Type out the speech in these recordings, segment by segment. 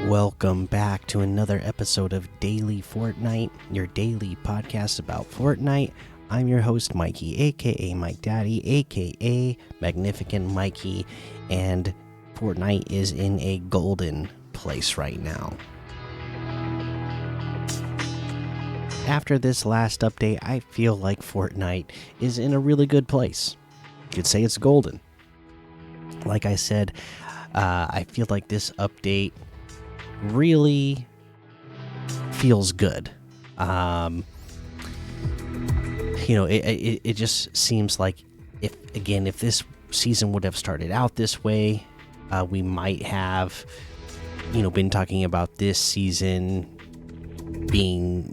Welcome back to another episode of Daily Fortnite, your daily podcast about Fortnite. I'm your host, Mikey, aka Mike Daddy, aka Magnificent Mikey, and Fortnite is in a golden place right now. After this last update, I feel like Fortnite is in a really good place. You could say it's golden. Like I said, I feel like this update really feels good. It just seems like if this season would have started out this way, we might have been talking about this season being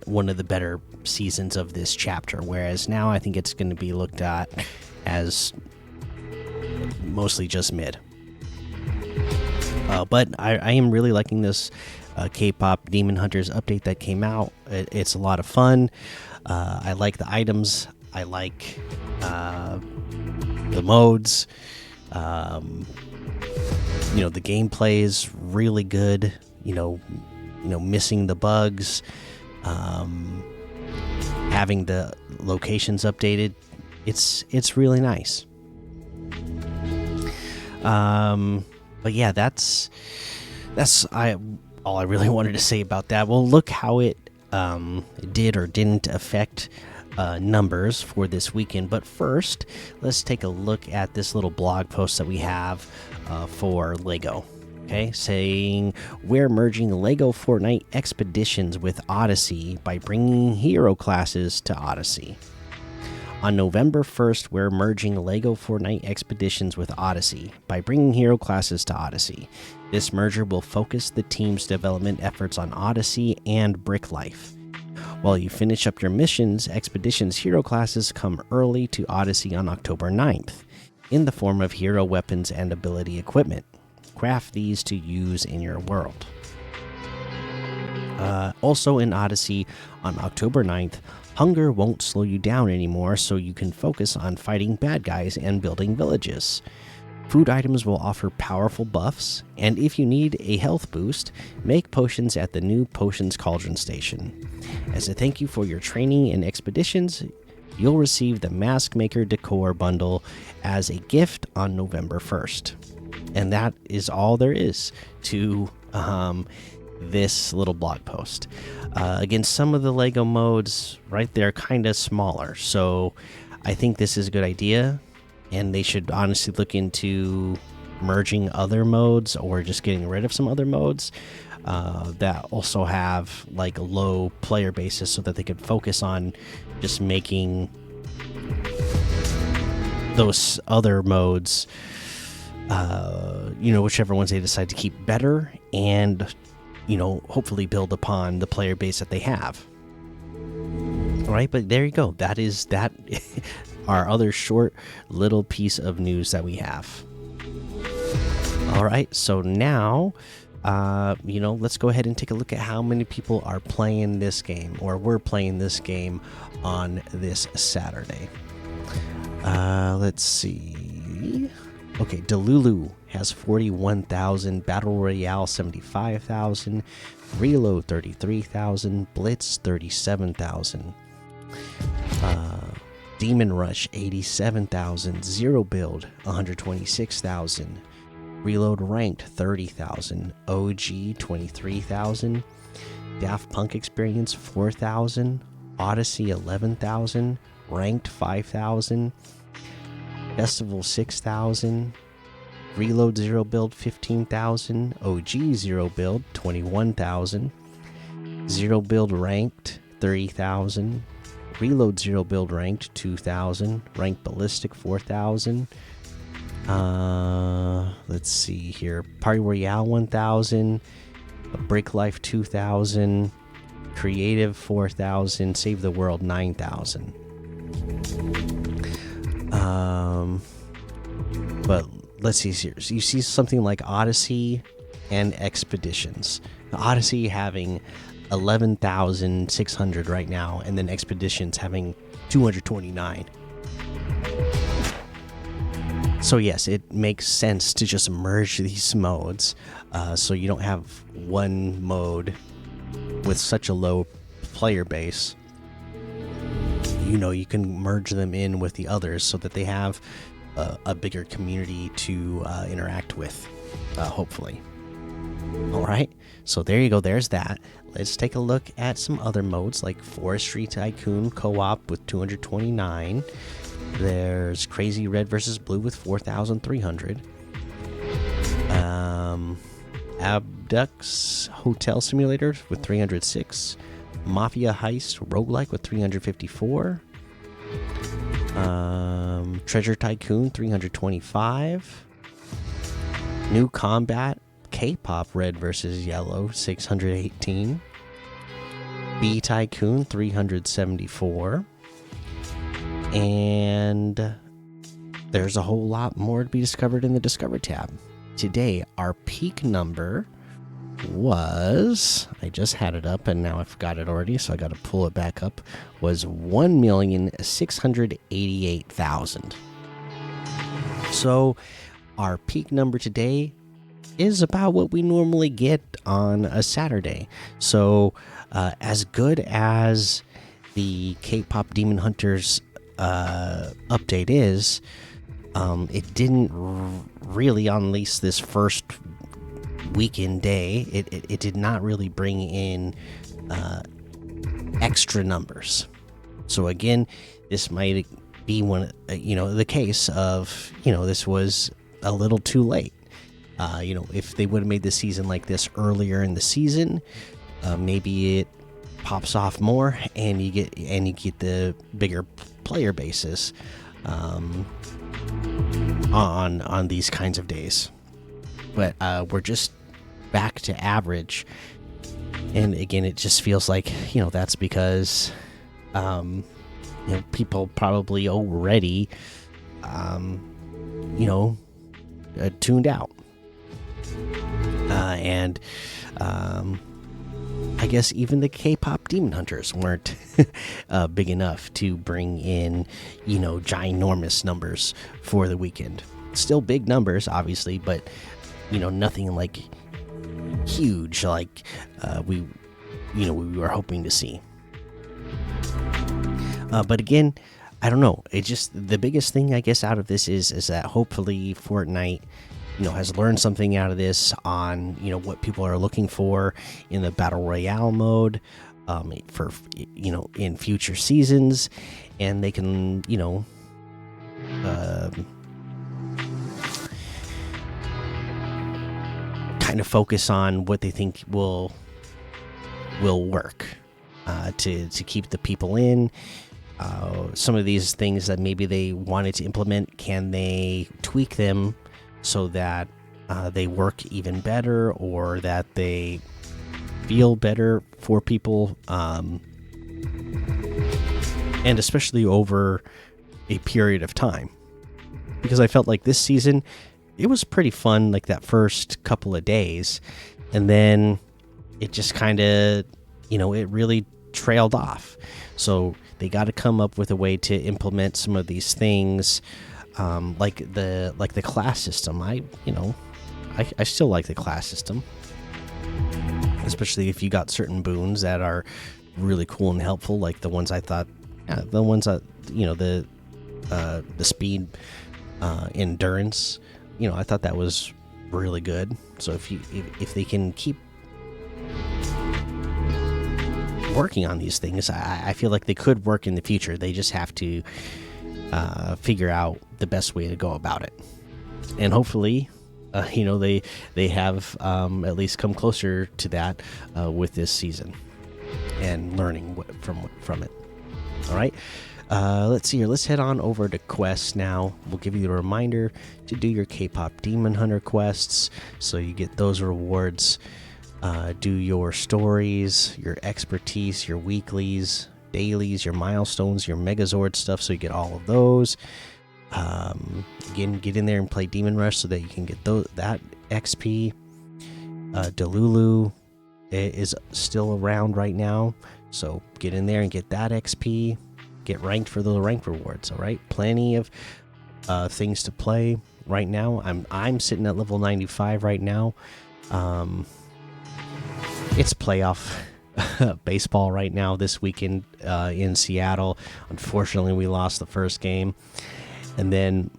one of the better seasons of this chapter, whereas now I think it's going to be looked at as mostly just mid. But I am really liking this K-pop Demon Hunters update that came out. It's a lot of fun. I like the items. I like the modes. The gameplay is really good. Missing the bugs. Having the locations updated. It's really nice. But yeah, that's all I really wanted to say about that. Well, look how it did or didn't affect numbers for this weekend. But first, let's take a look at this little blog post that we have for Lego. Okay, saying we're merging Lego Fortnite expeditions with Odyssey by bringing hero classes to Odyssey. On November 1st, we're merging LEGO Fortnite Expeditions with Odyssey by bringing hero classes to Odyssey. This merger will focus the team's development efforts on Odyssey and Brick Life. While you finish up your missions, Expeditions hero classes come early to Odyssey on October 9th, in the form of hero weapons and ability equipment. Craft these to use in your world. Also in Odyssey on October 9th, hunger won't slow you down anymore, so you can focus on fighting bad guys and building villages. Food items will offer powerful buffs, and if you need a health boost, make potions at the new Potions Cauldron Station. As a thank you for your training in expeditions, you'll receive the Mask Maker Decor Bundle as a gift on November 1st. And that is all there is to this little blog post. Again, some of the Lego modes right there kind of smaller, so I think this is a good idea, and they should honestly look into merging other modes or just getting rid of some other modes that also have like a low player basis, so that they could focus on just making those other modes whichever ones they decide to keep better, and hopefully build upon the player base that they have. All right, but there you go. That is our other short little piece of news that we have. All right, so now let's go ahead and take a look at how many people are playing this game, or were playing this game on this Saturday. Let's see. Okay, Delulu has 41,000, Battle Royale 75,000, Reload 33,000, Blitz 37,000, Demon Rush 87,000, Zero Build 126,000, Reload Ranked 30,000, OG 23,000, Daft Punk Experience 4,000, Odyssey 11,000, Ranked 5,000, Festival 6,000, Reload Zero Build 15,000, OG Zero Build 21,000, Zero Build Ranked 30,000, Reload Zero Build Ranked 2,000, Ranked Ballistic 4,000. Let's see here. Party Royale 1,000, Brick Life 2,000, Creative 4,000, Save the World 9,000. But let's see here. So you see something like Odyssey and Expeditions. Odyssey having 11,600 right now, and then Expeditions having 229. So yes, it makes sense to just merge these modes, so you don't have one mode with such a low player base. You can merge them in with the others so that they have a bigger community to interact with, hopefully. All right, so there you go. There's that. Let's take a look at some other modes like Forestry Tycoon Co-op with 229. There's Crazy Red versus Blue with 4,300. Abducts Hotel Simulator with 306. Mafia Heist Roguelike with 354. Treasure Tycoon 325. New Combat K-pop Red versus Yellow 618. B Tycoon 374. And there's a whole lot more to be discovered in the Discover tab. Today, our peak number was, I just had it up and now I forgot it already, so I got to pull it back up, was 1,688,000. So our peak number today is about what we normally get on a Saturday. So as good as the K-pop Demon Hunters update is, it didn't really, on at least this first weekend day, it did not really bring in extra numbers. So again, this might be one, the case of, this was a little too late. If they would have made the season like this earlier in the season, maybe it pops off more and you get the bigger player bases on these kinds of days. But we're just back to average, and again, it just feels like that's because people probably already tuned out, and I guess even the K-pop Demon Hunters weren't big enough to bring in, ginormous numbers for the weekend. Still big numbers, obviously, but nothing like huge like we were hoping to see. But again, I don't know. It just, the biggest thing I guess out of this is that hopefully Fortnite has learned something out of this on what people are looking for in the battle royale mode, for in future seasons, and they can kind of focus on what they think will work to keep the people in. Some of these things that maybe they wanted to implement, can they tweak them so that they work even better, or that they feel better for people, and especially over a period of time. Because I felt like this season, it was pretty fun, like that first couple of days, and then it just kind of, it really trailed off. So they got to come up with a way to implement some of these things, like the class system. I still like the class system, especially if you got certain boons that are really cool and helpful, like the ones I thought, the ones that the speed, endurance. I thought that was really good. So if they can keep working on these things, I feel like they could work in the future. They just have to figure out the best way to go about it, and hopefully they have at least come closer to that with this season and learning from it. All right, let's see here. Let's head on over to quests now. We'll give you a reminder to do your K-pop Demon Hunter quests, so you get those rewards. Do your stories, your expertise, your weeklies, dailies, your milestones, your Megazord stuff, so you get all of those. Again, get in there and play Demon Rush so that you can get that XP. Delulu is still around right now, so get in there and get that XP. Get ranked for the rank rewards. All right, plenty of things to play. right now. I'm sitting at level 95 right now. It's playoff baseball right now this weekend in Seattle. Unfortunately, we lost the first game, and then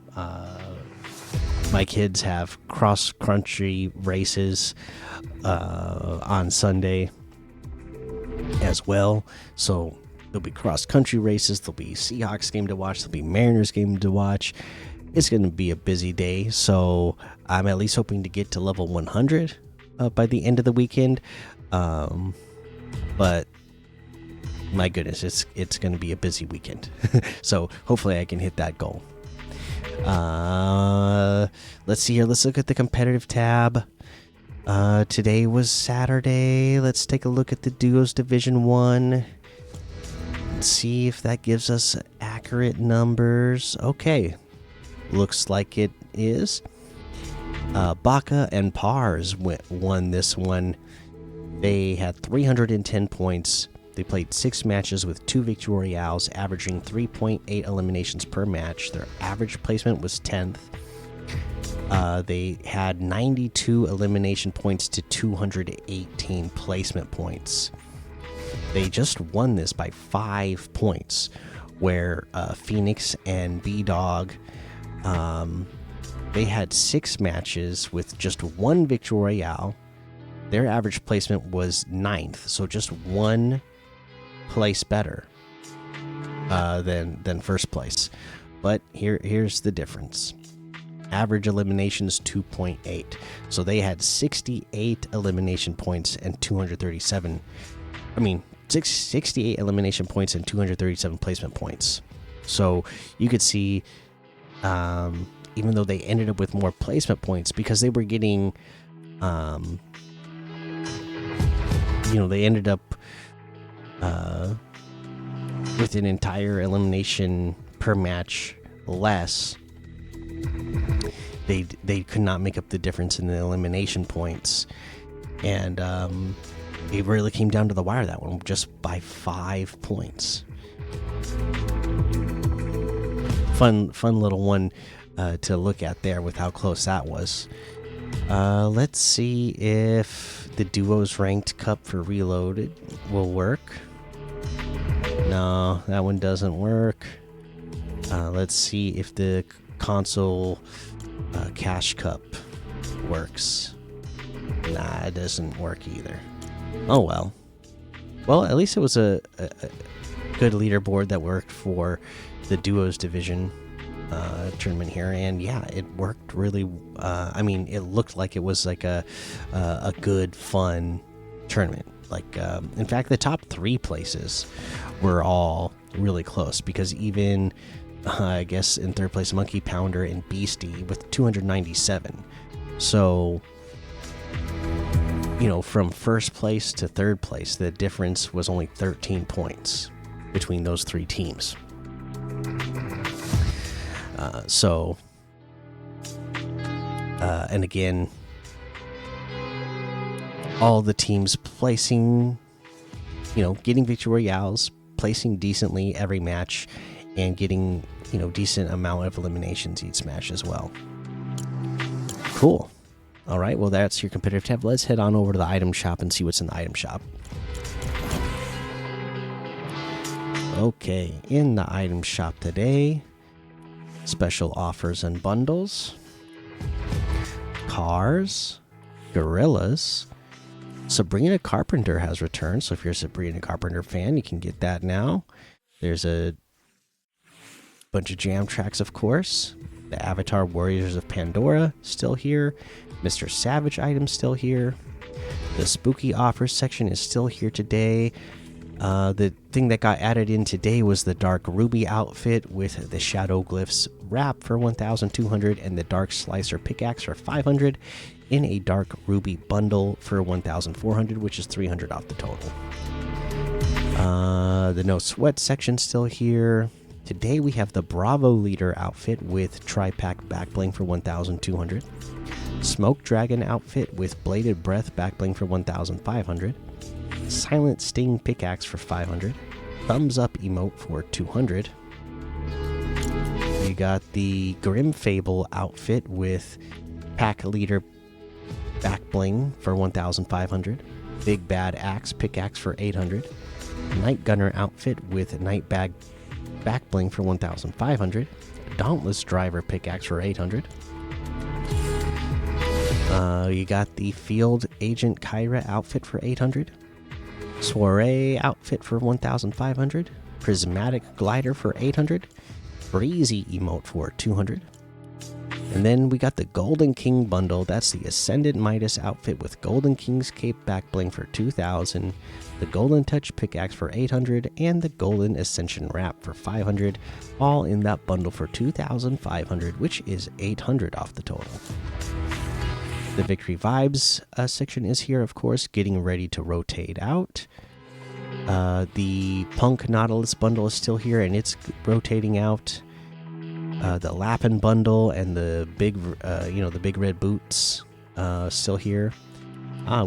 my kids have cross country races on Sunday as well. So there'll be cross country races, there'll be Seahawks game to watch, there'll be Mariners game to watch. It's going to be a busy day, so I'm at least hoping to get to level 100 by the end of the weekend. But my goodness, it's going to be a busy weekend. So hopefully I can hit that goal. Let's see here. Let's look at the competitive tab. Today was Saturday. Let's take a look at the Duos Division 1. Let's see if that gives us accurate numbers. Okay. Looks like it is. Baka and Pars won this one. They had 310 points. They played 6 matches with 2 victory royales, averaging 3.8 eliminations per match. Their average placement was 10th. They had 92 elimination points to 218 placement points. They just won this by 5 points, where Phoenix and B-Dog, they had 6 matches with just 1 victory royale. Their average placement was 9th, so just 1 place better than first place. But here's the difference. Average eliminations 2.8. So they had 68 elimination points and 237. 68 elimination points and 237 placement points. So you could see, even though they ended up with more placement points, because they were getting, they ended up with an entire elimination per match less. They could not make up the difference in the elimination points, and it really came down to the wire, that one, just by 5 points. Fun little one to look at there with how close that was. Let's see if the Duos Ranked Cup for Reloaded will work. No, that one doesn't work. Let's see if the console Cash Cup works. Nah, it doesn't work either. Oh well. Well, at least it was a good leaderboard that worked for the Duos Division tournament here, and yeah, it worked really. It looked like it was like a good, fun tournament. Like, in fact, the top 3 places were all really close, because even I guess in 3rd place, Monkey Pounder and Beastie with 297. So, from 1st place to 3rd place, the difference was only 13 points between those 3 teams. And again, all the teams placing, getting victory royales, placing decently every match, and getting, decent amount of eliminations each match as well. Cool. All right, well, that's your competitive tab. Let's head on over to the item shop and see what's in the item shop. Okay, in the item shop today, special offers and bundles, cars, gorillas. Sabrina Carpenter has returned, so if you're a Sabrina Carpenter fan, you can get that now. There's a bunch of jam tracks, of course. The Avatar Warriors of Pandora still here. Mr. Savage items still here. The spooky offers section is still here today. The thing that got added in today was the Dark Ruby outfit with the Shadow Glyphs wrap for 1,200 and the Dark Slicer pickaxe for 500 in a Dark Ruby bundle for 1,400, which is 300 off the total. The No Sweat section still here. Today we have the Bravo Leader outfit with Tri-Pack backbling for 1,200. Smoke Dragon outfit with Bladed Breath backbling for 1,500. Silent Sting pickaxe for 500. Thumbs Up emote for 200. You got the Grim Fable outfit with Pack Leader back bling for 1,500. Big Bad Axe pickaxe for 800. Night Gunner outfit with Night Bag back bling for 1,500. Dauntless Driver pickaxe for 800. You got the Field Agent Kyra outfit for 800. Soiree outfit for 1,500. Prismatic Glider for 800. Breezy emote for 200. And then we got the Golden King bundle. That's the Ascendant Midas outfit with Golden King's Cape back bling for 2,000. The Golden Touch pickaxe for 800. And the Golden Ascension wrap for 500. All in that bundle for 2,500, which is 800 off the total. The Victory Vibes section is here, of course, getting ready to rotate out. The Punk Nautilus bundle is still here, and it's rotating out. The Lappin bundle and the big, the big red boots, still here.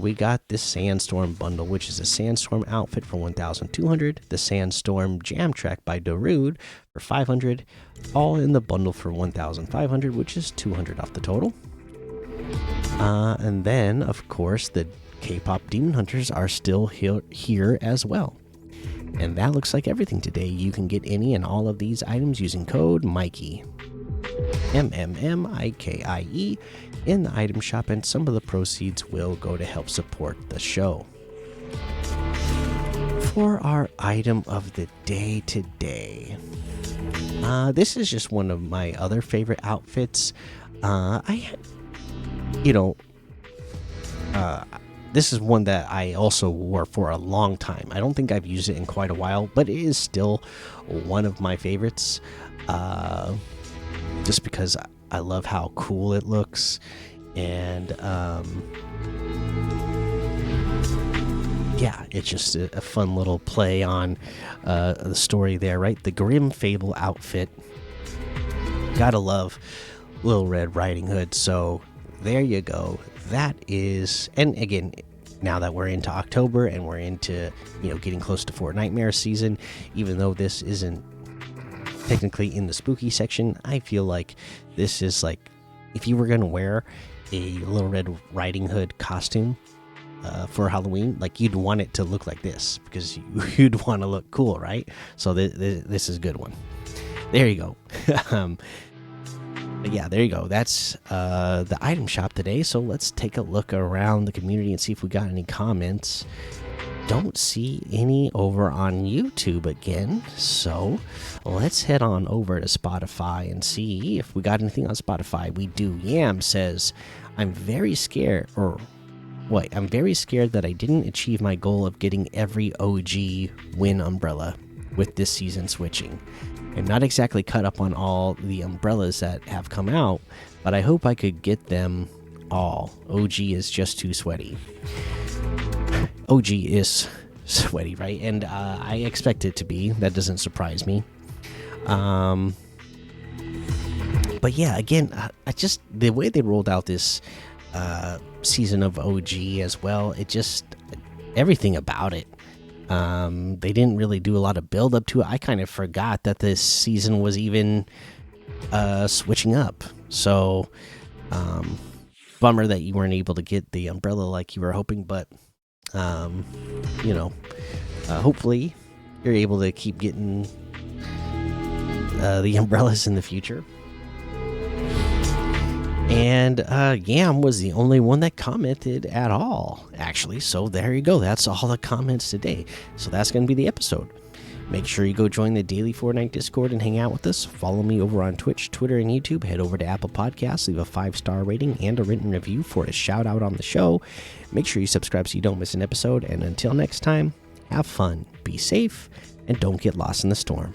We got this Sandstorm bundle, which is a Sandstorm outfit for 1,200. The Sandstorm Jam Track by Darude for 500. All in the bundle for 1,500, which is 200 off the total. And then, of course, the K-pop Demon Hunters are still here as well. And that looks like everything today. You can get any and all of these items using code Mikey, MMMIKIE, in the item shop, and some of the proceeds will go to help support the show. For our item of the day today, this is just one of my other favorite outfits. This is one that I also wore for a long time. I don't think I've used it in quite a while, but it is still one of my favorites. Just because I love how cool it looks, and yeah, it's just a fun little play on the story there, right? The Grim Fable outfit. Gotta love Little Red Riding Hood. So there you go. That is, and again, now that we're into October and we're into, getting close to Fortnite season, even though this isn't technically in the spooky section, I feel like this is like, if you were going to wear a Little Red Riding Hood costume for Halloween, like, you'd want it to look like this, because you'd want to look cool, right? So this is a good one. There you go. But yeah, there you go. That's the item shop today. So let's take a look around the community and see if we got any comments. Don't see any over on YouTube again. So let's head on over to Spotify and see if we got anything on Spotify. We do. Yam says, I'm very scared that I didn't achieve my goal of getting every OG win umbrella with this season switching. I'm not exactly cut up on all the umbrellas that have come out, but I hope I could get them all. OG is just too sweaty. OG is sweaty, right? And I expect it to be. That doesn't surprise me. But yeah, again, I just, the way they rolled out this season of OG as well, it just, everything about it. They didn't really do a lot of build up to it. I kind of forgot that this season was even switching up. So bummer that you weren't able to get the umbrella like you were hoping, but hopefully you're able to keep getting the umbrellas in the future. And Yam was the only one that commented at all, actually. So there you go. That's all the comments today. So that's going to be the episode. Make sure you go join the Daily Fortnite Discord and hang out with us. Follow me over on Twitch, Twitter, and YouTube. Head over to Apple Podcasts, leave a 5-star rating and a written review for a shout out on the show. Make sure you subscribe so you don't miss an episode. And until next time, have fun, be safe, and don't get lost in the storm.